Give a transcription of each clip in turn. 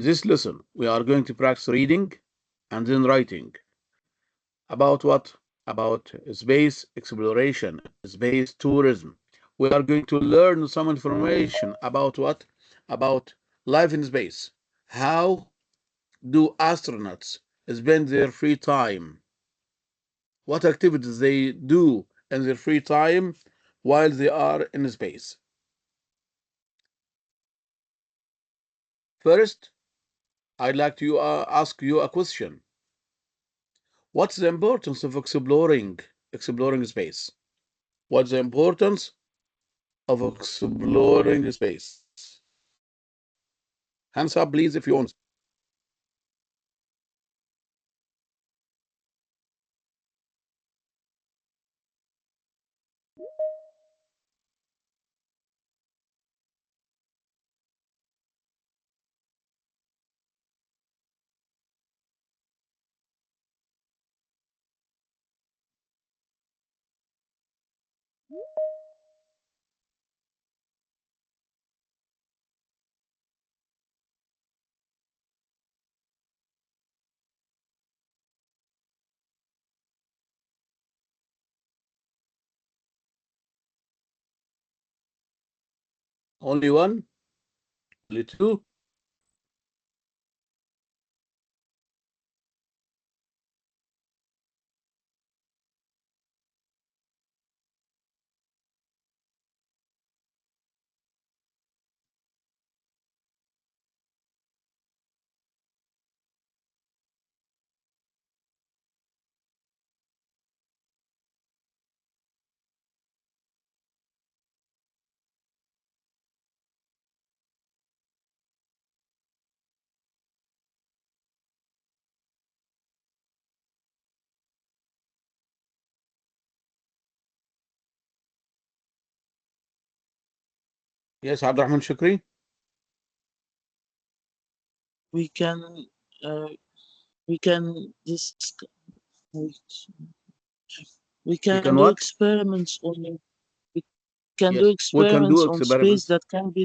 This lesson, we are going to practice reading and then writing. About what? About space exploration, space tourism. We are going to learn some information about what? About life in space. How do astronauts spend their free time? What activities they do in their free time while they are in space? First, I'd like to ask you a question. What's the importance of exploring space? What's the importance of exploring space? Hands up, please, if you want. Only one? Only two? Yes, Abdurrahman Shukri? We can uh, we can we, we We can can do what? experiments on we can do Yes, we can experiments do on space experiments. that can be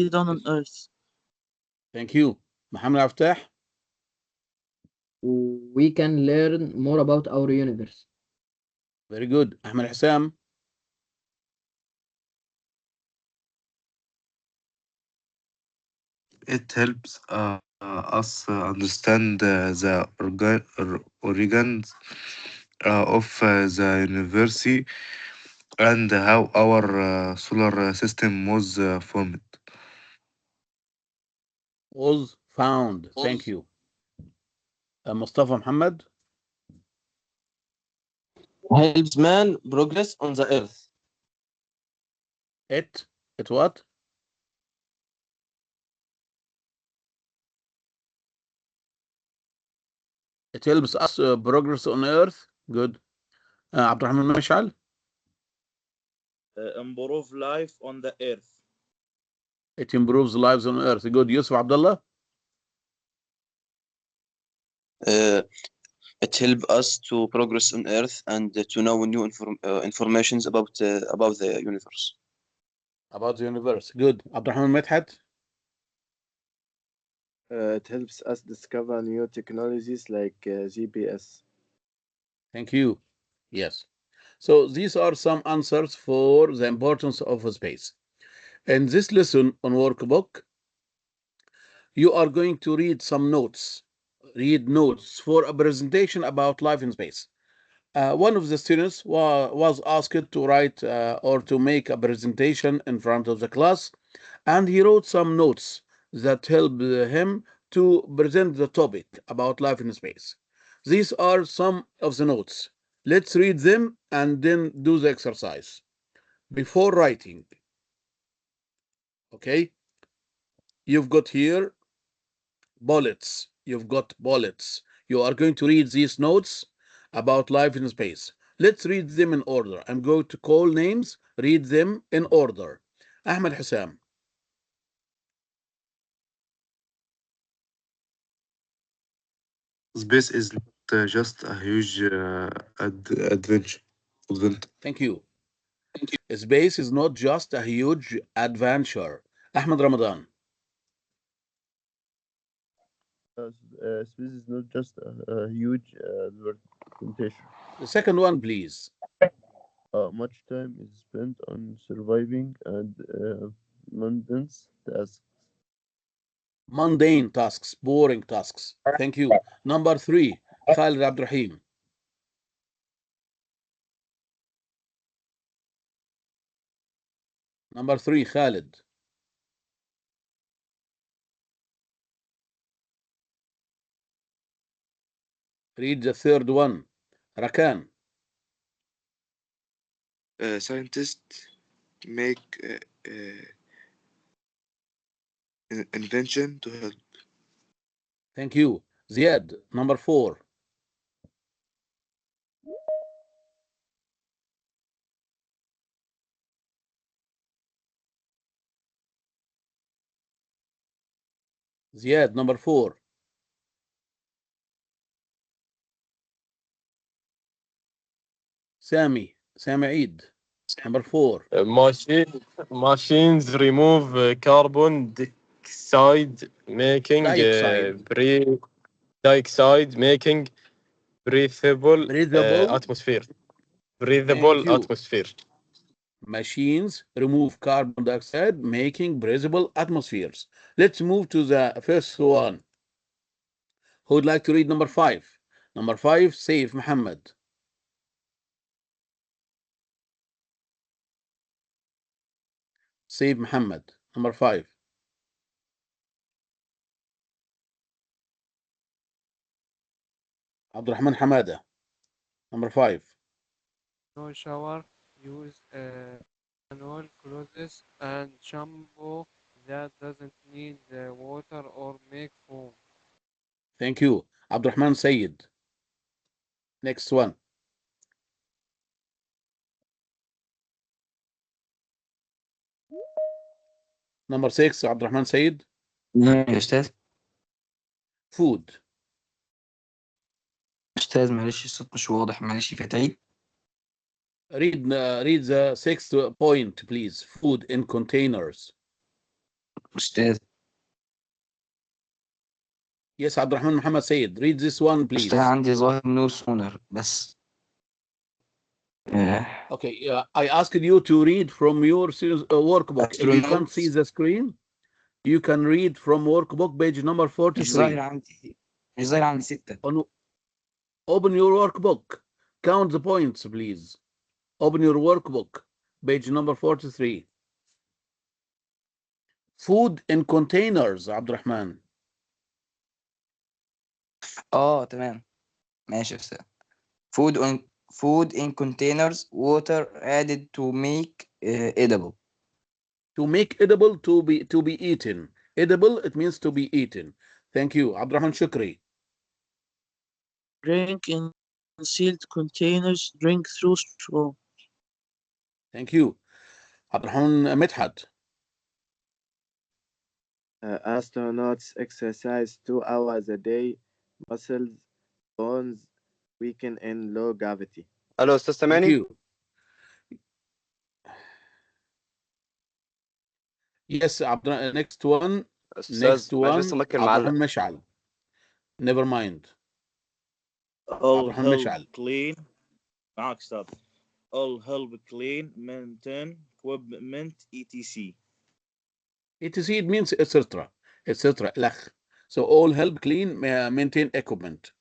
done on Yes, Earth. thank you. Mohammed Aftah? We can learn more about our universe. Very good. Ahmed Hassam? It helps us understand the origins of the universe and how our solar system was formed. Was found. Thank you. Mustafa Muhammad? Helps man progress on the earth. It what? It helps us progress on Earth. Good. Abdurrahman Mashal? Improve life on the earth. It improves lives on Earth. Good. Yusuf Abdullah? Uh, it helps us to progress on Earth and to know new informations about the universe. About the universe. Good. Abdurrahman Medhat? It helps us discover new technologies like GPS. Thank you. Yes. So these are some answers for the importance of space. In this lesson on workbook, you are going to read some notes. Read notes for a presentation about life in space. One of the students was asked to write or to make a presentation in front of the class, and he wrote some notes that helped him to present the topic about life in space. These are some of the notes. Let's read them and then do the exercise before writing. Okay, you've got here bullets. You've got bullets. You are going to read these notes about life in space. Let's read them in order. I'm going to call names, read them in order. Ahmed Hussam. Space is not just a huge adventure. Thank you. Space is not just a huge adventure. Ahmed Ramadan. Space is not just a huge advantage. The second one, please. Much time is spent on surviving and mundane tasks. Mundane tasks, boring tasks. Thank you. Number 3, Khalid Abdurrahim. Number 3, Khalid. Read the third one. Rakan. Scientists make invention to help. Thank you. Ziad. Number 4. Ziad. Number 4. Sami. Sami Eid. Number 4. Machines remove carbon dioxide, making Dioxide. breathable Breathable. atmosphere. Thank you. Atmosphere. Machines remove carbon dioxide, making breathable atmospheres. Let's move to the first one. Who would like to read number 5? Number 5, Saif Muhammad. Saif Muhammad. Number 5. Abdurrahman Hamada. Number 5. No shower, use manual clothes and shampoo that doesn't need water or make foam. Thank you. Abdurrahman Sayyid. Next one. Number 6, Abdurrahman Sayyid. يا أستاذ. Food. أستاذ معلش الصوت مش واضح، معلش في تعيد. Read the 6th point, please. Food in containers. أستاذ. Yes, Abdurrahman Muhammad Sayyid. Read this one, please. أستاذ عندي ظاهر نو سونر بس. Okay, I asked you to read from your workbook. If you can't see the screen, you can read from workbook page number 43. مش ظاهر عندي 6. Open your workbook. Count the points, please. Open your workbook, page number 43. Food in containers, Abdurrahman. تمام ماشي يا أستاذ. Food in containers, water added to make edible. To make edible, to be eaten. Edible, it means to be eaten. Thank you. Abdurrahman Shukri. Drink in sealed containers, drink through straw. Thank you. Abdurrahman Midhat. Astronauts exercise 2 hours a day. Muscles, bones weaken in low gravity. الو استاذ Thank سامعني؟ you. Yes, next one. استاذ معلش لسه ممكن معلق. Abdurrahman Mash'al. Never mind. All Abdurrahman help Mash'al. clean. معك استاذ. All help clean, maintain, equipment, etc. etc. It means etc. etc. So all help clean, maintain equipment,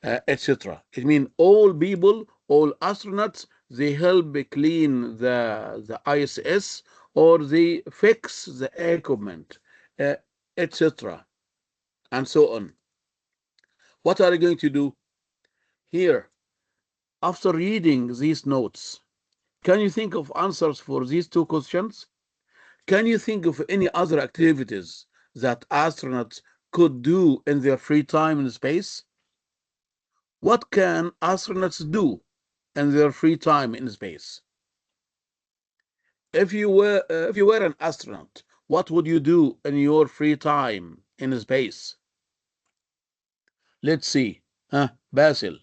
etc. It means all people, all astronauts, they help clean the ISS or they fix the equipment, etc. and so on. What are you going to do here? After reading these notes, can you think of answers for these two questions? Can you think of any other activities that astronauts could do in their free time in space? What can astronauts do in their free time in space? If you were an astronaut, what would you do in your free time in space? Let's see. Basil.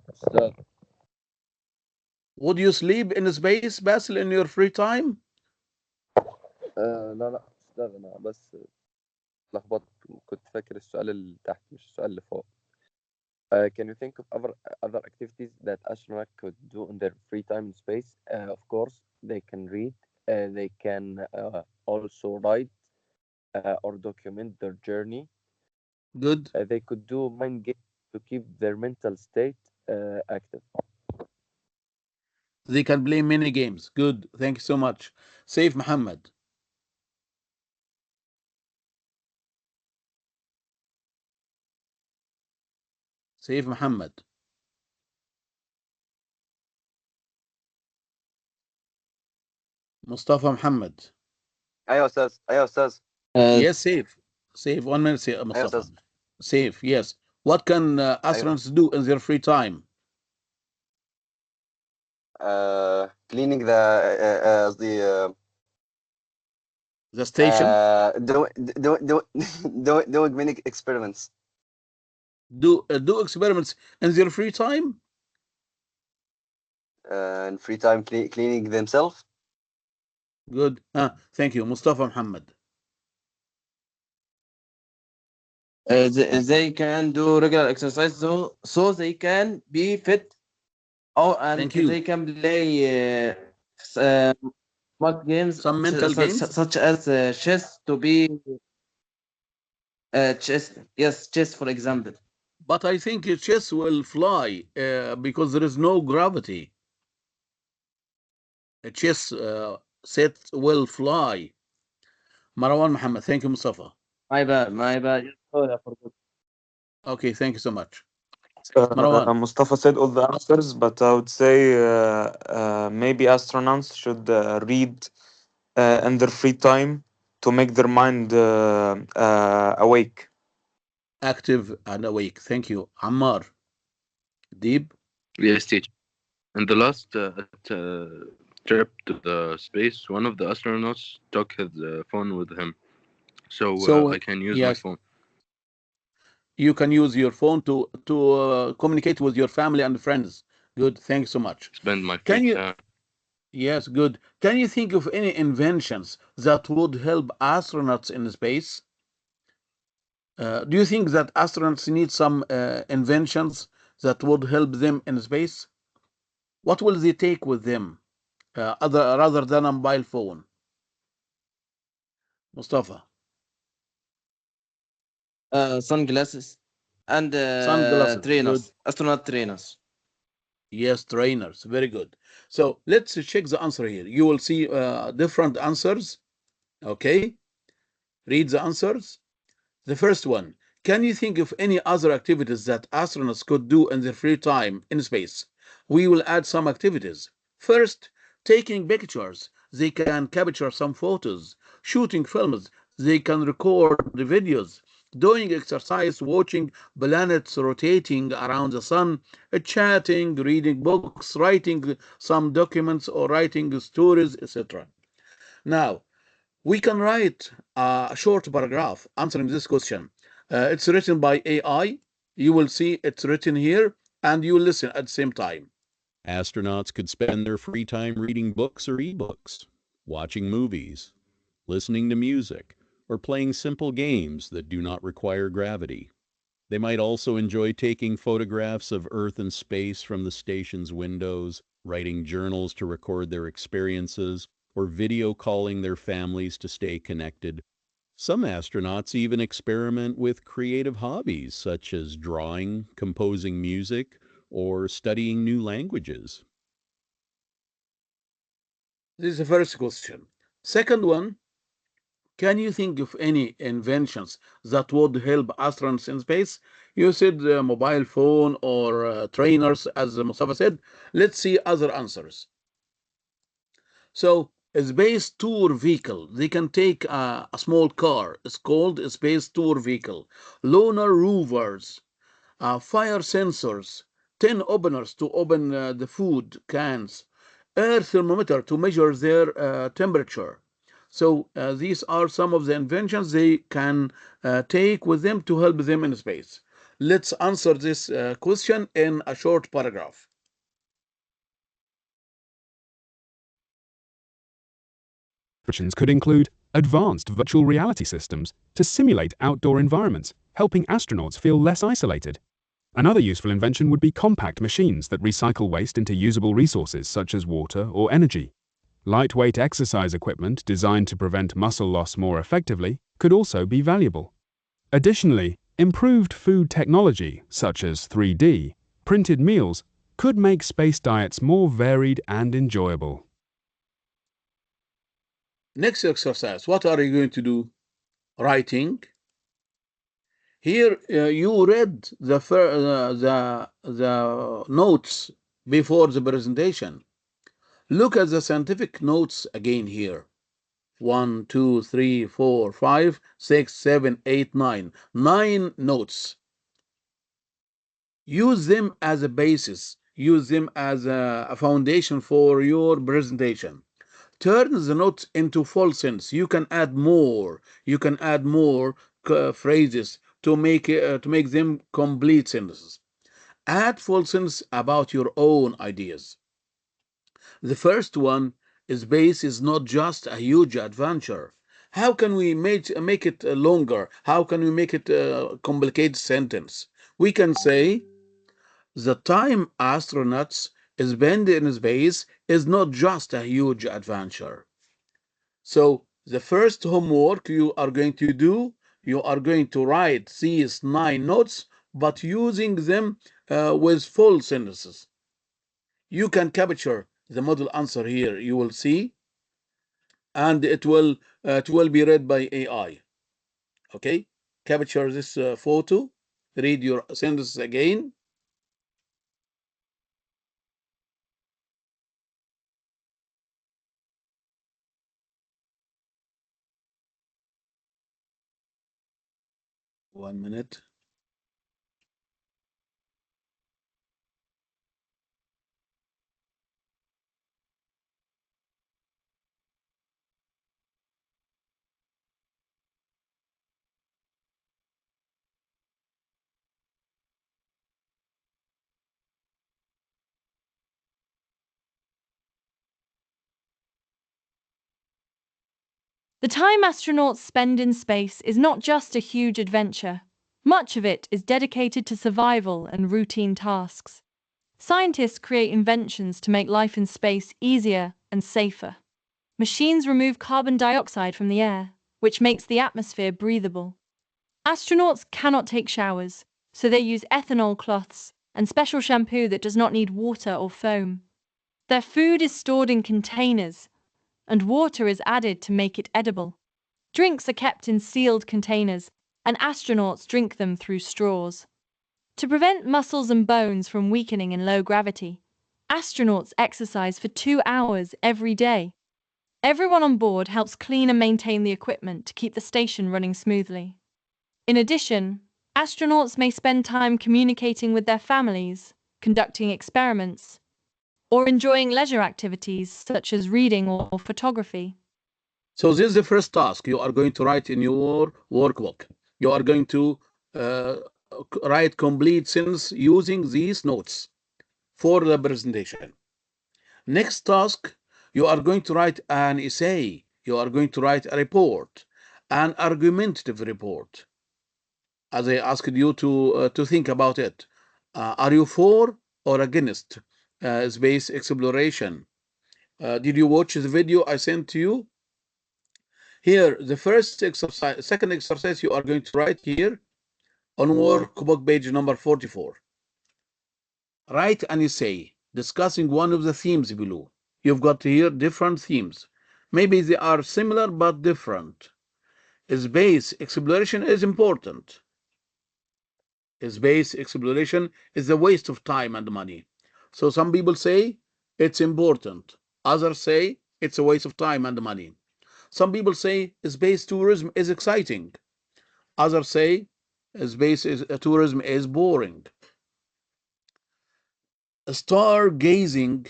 استاذ Would you sleep in space باسل in your free time? لا أستاذ، أنا بس لخبطت، كنت فاكر السؤال اللي تحت مش السؤال اللي فوق. Can you think of other activities that astronauts could do in their free time in space? Of course, they can read. They can also write or document their journey. Good. They could do mind games to keep their mental state active. They can play many games. Good. Thank you so much. Saif Muhammad. Saif Muhammad. Mustafa Muhammad. أيوة أستاذ. Yes, Saif. Saif, 1 minute, Mustafa. أستاذ. Saif, yes. What can astronauts do in their free time? Cleaning The station? doing many experiments. Do experiments in their free time? In free time cleaning themselves. Good. Thank you. Mustafa Muhammad. They can do regular exercise so they can be fit. And Thank you. they can play smart games, Some mental games? such as chess to be chess. Yes, chess, for example. But I think chess will fly because there is no gravity. A chess set will fly. Marwan Muhammad. Thank you, Mustafa. My bad. Sorry, I forgot. Okay, thank you so much. Marwan. Mustafa said all the answers, but I would say maybe astronauts should read in their free time to make their mind awake. Active and awake. Thank you. Ammar. Deep. Yes, teacher. In the last trip to the space, one of the astronauts took his phone with him, so I can use my yes, phone. you can use your phone to communicate with your family and friends. Good. Thanks so much. Spend my Can free you? time. Yes, good. Can you think of any inventions that would help astronauts in space? Do you think that astronauts need some inventions that would help them in space? What will they take with them rather than a mobile phone? Mustafa. Sunglasses and Sunglasses. trainers, Good. astronaut trainers. Yes, trainers. Very good. So let's check the answer here. You will see different answers. Okay. Read the answers. The first one. Can you think of any other activities that astronauts could do in their free time in space? We will add some activities. First, taking pictures. They can capture some photos. Shooting films. They can record the videos. Doing exercise, watching planets rotating around the sun, chatting, reading books, writing some documents or writing stories, etc. Now, we can write a short paragraph answering this question. It's written by AI. You will see it's written here and you will listen at the same time. Astronauts could spend their free time reading books or ebooks, watching movies, listening to music, or playing simple games that do not require gravity. They might also enjoy taking photographs of Earth and space from the station's windows, writing journals to record their experiences, or video calling their families to stay connected. Some astronauts even experiment with creative hobbies such as drawing, composing music, or studying new languages. This is the first question. Second one, can you think of any inventions that would help astronauts in space? You said mobile phone or trainers, as Mustafa said. Let's see other answers. So, a space tour vehicle. They can take a small car. It's called a space tour vehicle. Lunar rovers, fire sensors, 10 openers to open the food cans, air thermometer to measure their temperature. So these are some of the inventions they can take with them to help them in space. Let's answer this question in a short paragraph. Options could include advanced virtual reality systems to simulate outdoor environments, helping astronauts feel less isolated. Another useful invention would be compact machines that recycle waste into usable resources such as water or energy. Lightweight exercise equipment designed to prevent muscle loss more effectively could also be valuable. Additionally, improved food technology, such as 3D printed meals, could make space diets more varied and enjoyable. Next exercise, what are you going to do? Writing. Here you read the notes before the presentation. Look at the scientific notes again here. 1, 2, 3, 4, 5, 6, 7, 8, 9. 9 notes. Use them as a basis. Use them as a foundation for your presentation. Turn the notes into full sentence. You can add more. You can add more phrases to make them complete sentences. Add full sentence about your own ideas. The first one is space is not just a huge adventure. How can we make it longer? How can we make it a complicated sentence? We can say the time astronauts spend in space is not just a huge adventure. So the first homework you are going to do, you are going to write these 9 notes, but using them with full sentences. You can capture the model answer here, you will see, and it will be read by AI. Okay, capture this photo, read your sentences again. One minute. The time astronauts spend in space is not just a huge adventure. Much of it is dedicated to survival and routine tasks. Scientists create inventions to make life in space easier and safer. Machines remove carbon dioxide from the air, which makes the atmosphere breathable. Astronauts cannot take showers, so they use ethanol cloths and special shampoo that does not need water or foam. Their food is stored in containers, and water is added to make it edible. Drinks are kept in sealed containers, and astronauts drink them through straws. To prevent muscles and bones from weakening in low gravity, astronauts exercise for 2 hours every day. Everyone on board helps clean and maintain the equipment to keep the station running smoothly. In addition, astronauts may spend time communicating with their families, conducting experiments, or enjoying leisure activities such as reading or photography. So this is the first task you are going to write in your workbook. You are going to write complete sentence using these notes for the presentation. Next task, you are going to write an essay. You are going to write a report, an argumentative report. As I asked you to think about it. Are you for or against space exploration? Did you watch the video I sent to you? Here, the first exercise, second exercise you are going to write here on workbook page number 44. Write an essay discussing one of the themes below. You've got here different themes. Maybe they are similar but different. Space exploration is important. Space exploration is a waste of time and money. So some people say it's important. Others say it's a waste of time and money. Some people say space tourism is exciting. Others say space tourism is boring. Stargazing,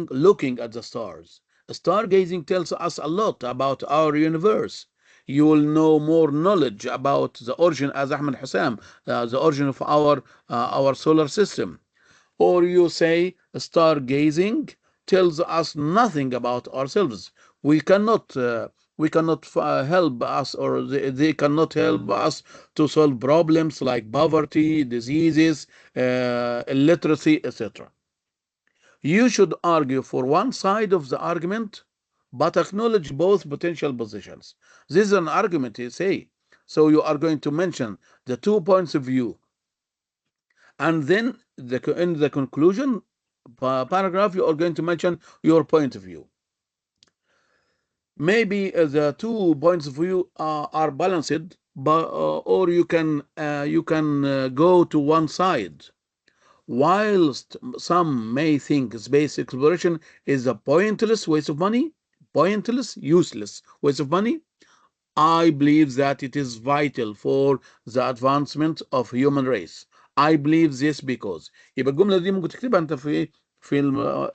looking at the stars. Stargazing tells us a lot about our universe. You will know more knowledge about the origin, as Ahmed Hussam, the origin of our solar system. Or you say stargazing tells us nothing about ourselves. We cannot help us, or they cannot help us to solve problems like poverty, diseases, illiteracy, etc. You should argue for one side of the argument, but acknowledge both potential positions. This is an argument, you say. So you are going to mention the 2 points of view, and then in the conclusion paragraph, you are going to mention your point of view. Maybe the 2 points of view are balanced, but or you can go to one side. Whilst some may think space exploration is a pointless waste of money, pointless, useless waste of money, I believe that it is vital for the advancement of human race. I believe this because يبقى الجملة دي ممكن تكتبها أنت في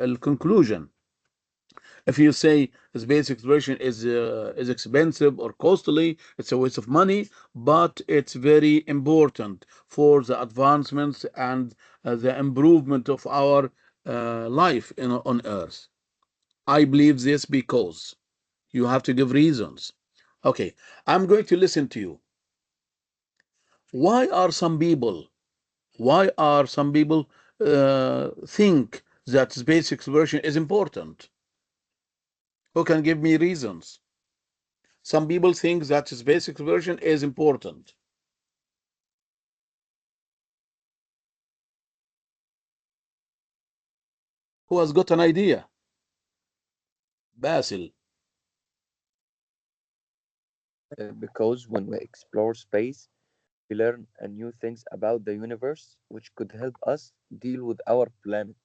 الكونكلوجن. If you say space exploration is expensive or costly, it's a waste of money, but it's very important for the advancements and the improvement of our life on Earth. I believe this because you have to give reasons. Okay, I'm going to listen to you. Why are some people think that space exploration is important? Who can give me reasons? Some people think that space exploration is important. Who has got an idea? Basil. Because when we explore space, we learn new things about the universe, which could help us deal with our planet.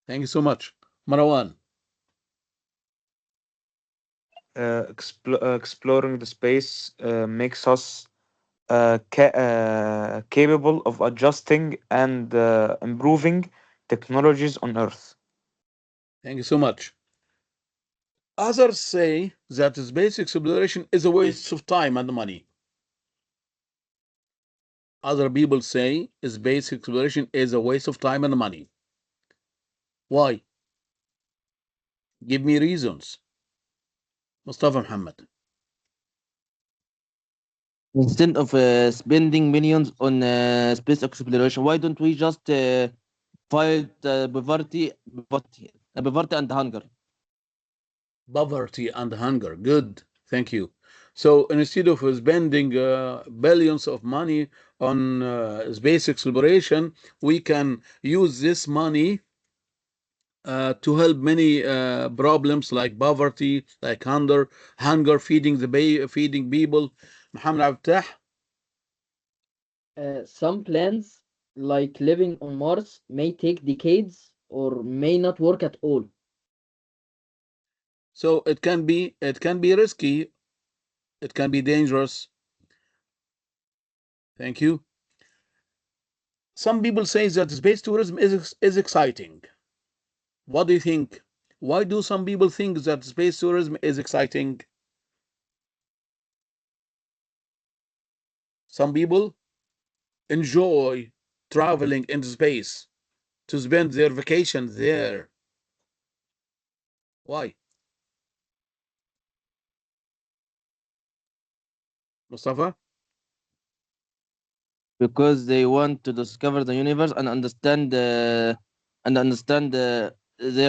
Thank you so much. Marwan. Exploring the space makes us capable of adjusting and improving technologies on Earth. Thank you so much. Others say that space exploration is a waste of time and money. Other people say space exploration is a waste of time and money. Why? Give me reasons. Mustafa Muhammad. Instead of spending millions on space exploration, why don't we just fight poverty and hunger? Poverty and hunger. Good. Thank you. So instead of spending billions of money on space exploration, we can use this money to help many problems like poverty, like hunger, feeding people. Muhammad Abtah. Some plans, like living on Mars, may take decades or may not work at all. So it can be risky, it can be dangerous. Thank you. Some people say that space tourism is exciting. What do you think? Why do some people think that space tourism is exciting? Some people enjoy traveling into space to spend their vacation there. Why? Mustafa? Because they want to discover the universe and understand their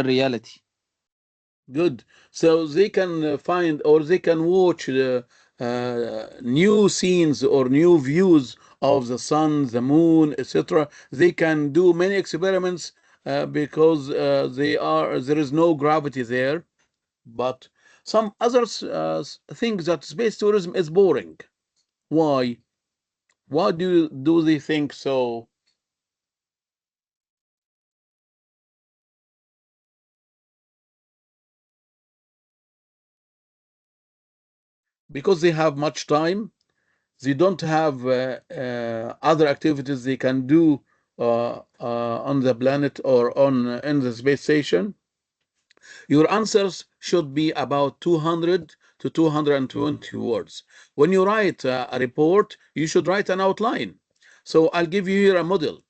reality. Good. So they can find, or they can watch new scenes or new views of the sun, the moon, etc. They can do many experiments because there is no gravity there. But some others think that space tourism is boring. Why? Why do they think so? Because they have much time. They don't have other activities they can do on the planet or in the space station. Your answers should be about 200 to 220 words. When you write a report, you should write an outline. So I'll give you here a model.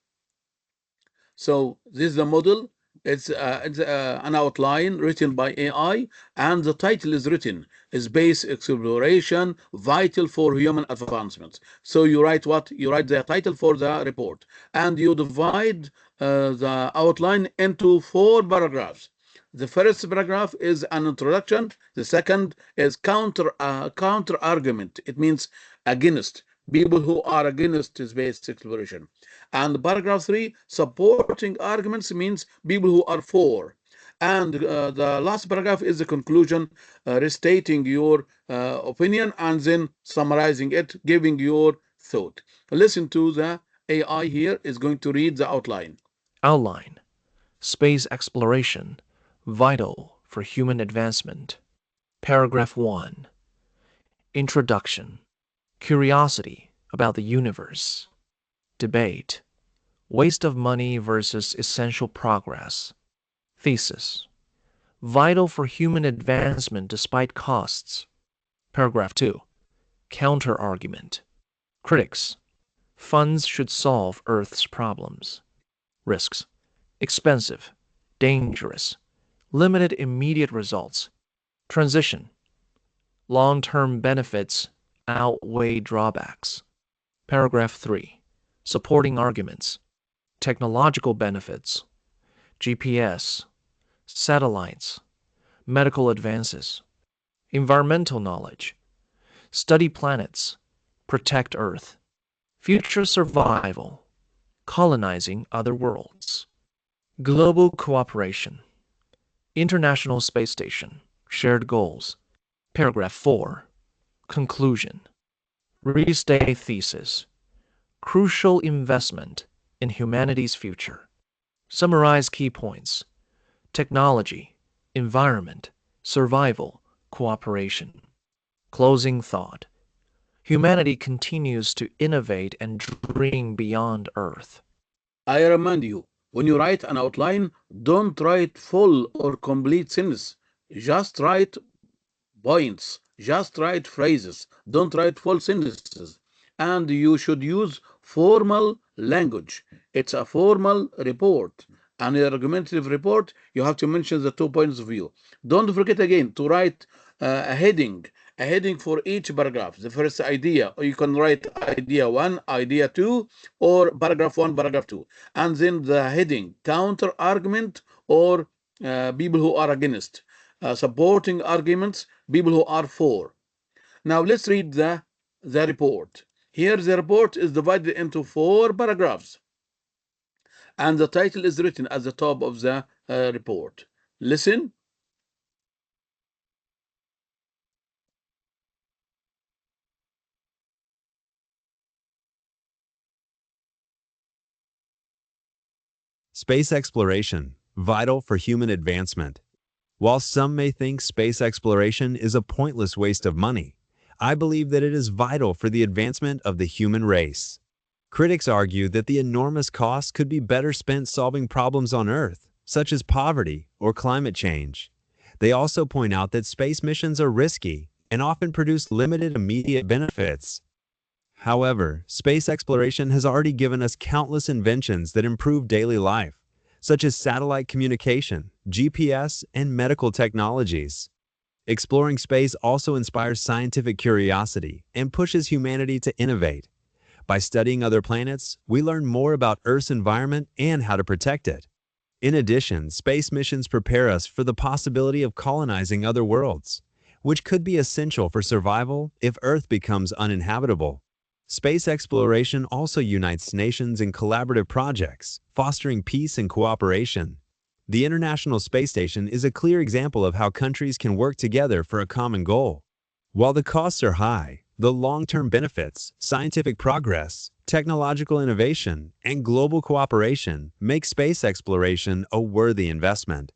So this is the model. It's an outline written by AI, and the title is written Space Exploration Vital for Human Advancement. So you write what? You write the title for the report, and you divide the outline into 4 paragraphs. The first paragraph is an introduction. The second is counter argument. It means against, people who are against space exploration. And paragraph 3, supporting arguments, means people who are for. And the last paragraph is the conclusion, restating your opinion and then summarizing it, giving your thought. Listen to the AI here is going to read the outline. Outline: Space exploration, vital for human advancement. Paragraph 1. Introduction: Curiosity about the universe. Debate: Waste of money versus essential progress. Thesis: Vital for human advancement despite costs. Paragraph 2. Counter-argument: Critics: Funds should solve Earth's problems. Risks: Expensive, dangerous, limited immediate results. Transition: Long-term benefits outweigh drawbacks. Paragraph 3. Supporting arguments: Technological benefits, GPS, satellites, medical advances. Environmental knowledge: Study planets, protect Earth. Future survival: Colonizing other worlds. Global cooperation: International Space Station, shared goals. Paragraph 4. Conclusion: Restate thesis: Crucial investment in humanity's future. Summarize key points: Technology, environment, survival, cooperation. Closing thought: Humanity continues to innovate and dream beyond Earth. I remind you, when you write an outline, don't write full or complete sentence. Just write points. Just write phrases. Don't write full sentences. And you should use formal language. It's a formal report. An argumentative report, you have to mention the 2 points of view. Don't forget again to write a heading for each paragraph. The first idea, or you can write idea 1, idea 2, or paragraph 1, paragraph 2. And then the heading, counter argument, or people who are against. Supporting arguments, people who are for. Now let's read the report. Here the report is divided into 4 paragraphs, and the title is written at the top of the report. Listen. Space exploration, vital for human advancement. While some may think space exploration is a pointless waste of money, I believe that it is vital for the advancement of the human race. Critics argue that the enormous cost could be better spent solving problems on Earth, such as poverty or climate change. They also point out that space missions are risky and often produce limited immediate benefits. However, space exploration has already given us countless inventions that improve daily life, such as satellite communication, GPS, and medical technologies. Exploring space also inspires scientific curiosity and pushes humanity to innovate. By studying other planets, we learn more about Earth's environment and how to protect it. In addition, space missions prepare us for the possibility of colonizing other worlds, which could be essential for survival if Earth becomes uninhabitable. Space exploration also unites nations in collaborative projects, fostering peace and cooperation. The International Space Station is a clear example of how countries can work together for a common goal. While the costs are high, the long-term benefits, scientific progress, technological innovation, and global cooperation make space exploration a worthy investment.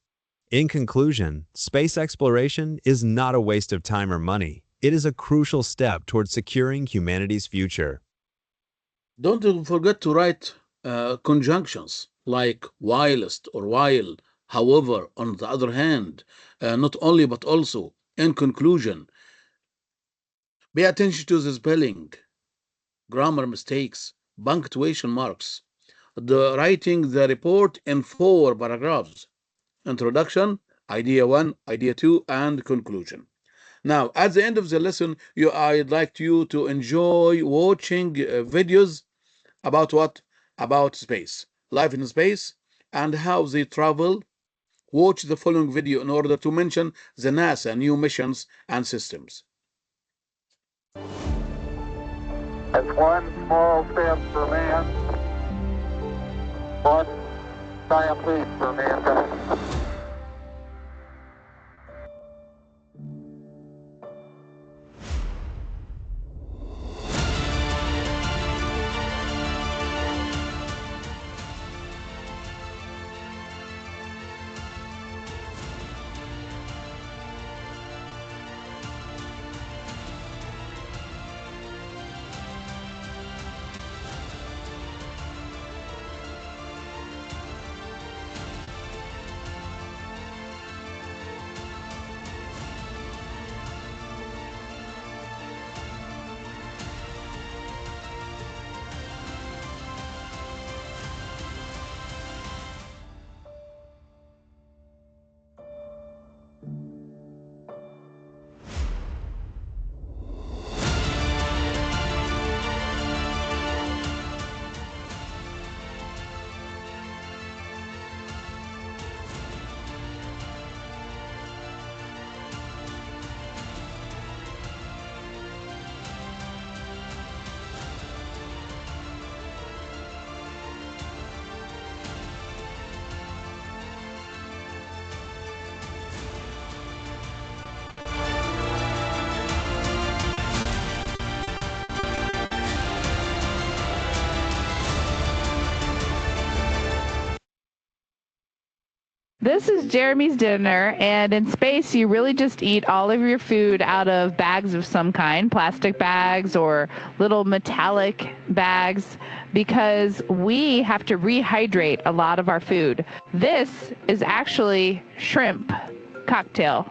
In conclusion, space exploration is not a waste of time or money. It is a crucial step towards securing humanity's future. Don't forget to write conjunctions like whilst or while, however, on the other hand, not only but also. In conclusion, pay attention to the spelling, grammar mistakes, punctuation marks. The writing the report in 4 paragraphs. introduction, idea 1, idea 2, and conclusion. Now, at the end of the lesson, I'd like you to enjoy watching videos about what? About space, life in space, and how they travel. Watch the following video in order to mention the NASA new missions and systems. That's one small step for man, one giant leap for mankind. This is Jeremy's dinner, and in space you really just eat all of your food out of bags of some kind, plastic bags or little metallic bags, because we have to rehydrate a lot of our food. This is actually shrimp cocktail.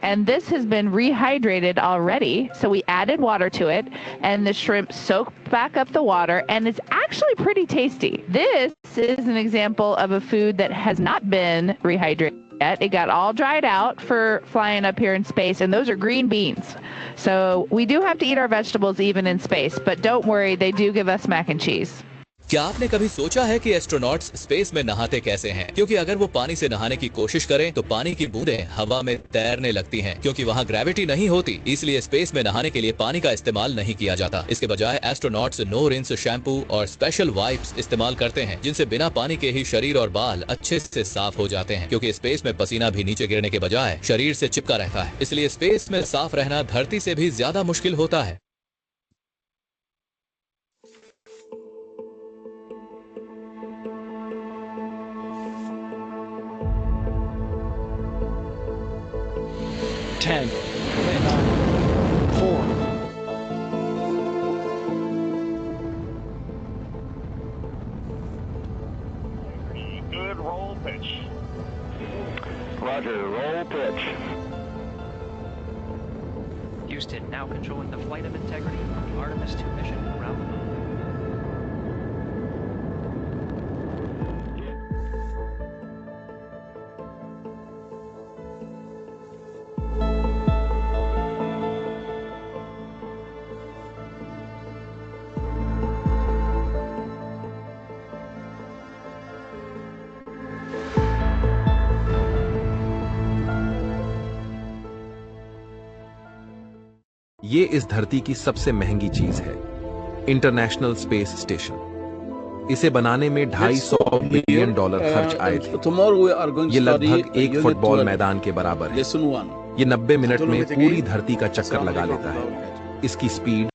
And this has been rehydrated already, so we added water to it, and the shrimp soaked back up the water, and it's actually pretty tasty. This is an example of a food that has not been rehydrated yet. It got all dried out for flying up here in space, and those are green beans. So we do have to eat our vegetables even in space, but don't worry, they do give us mac and cheese. क्या आपने कभी सोचा है कि astronauts space में नहाते कैसे हैं? क्योंकि अगर वो पानी से नहाने की कोशिश करें तो पानी की बूंदें हवा में तैरने लगती हैं, क्योंकि वहाँ ग्रेविटी नहीं होती, इसलिए स्पेस में नहाने के लिए पानी का इस्तेमाल नहीं किया जाता। इसके बजाय एस्ट्रोनॉट्स नो रिंस शैम्पू और स्पेशल वाइप्स इस्तेमाल करते हैं, जिनसे बिना पानी के ही शरीर और बाल अच्छे से साफ हो जाते हैं, क्योंकि स्पेस में पसीना भी नीचे गिरने के बजाय शरीर से चिपका रहता है। इसलिए स्पेस में साफ रहना धरती से भी ज्यादा मुश्किल होता है। Ten, 9, 4. Good roll pitch. Roger, roll pitch. Houston now controlling the flight of integrity of the Artemis 2 mission around the moon. ये इस धरती की सबसे महंगी चीज है, इंटरनेशनल स्पेस स्टेशन। इसे बनाने में $250 बिलियन खर्च आए थे। ये लगभग एक फुटबॉल मैदान के बराबर है। ये 90 मिनट में पूरी धरती का चक्कर लगा लेता है। इसकी स्पीड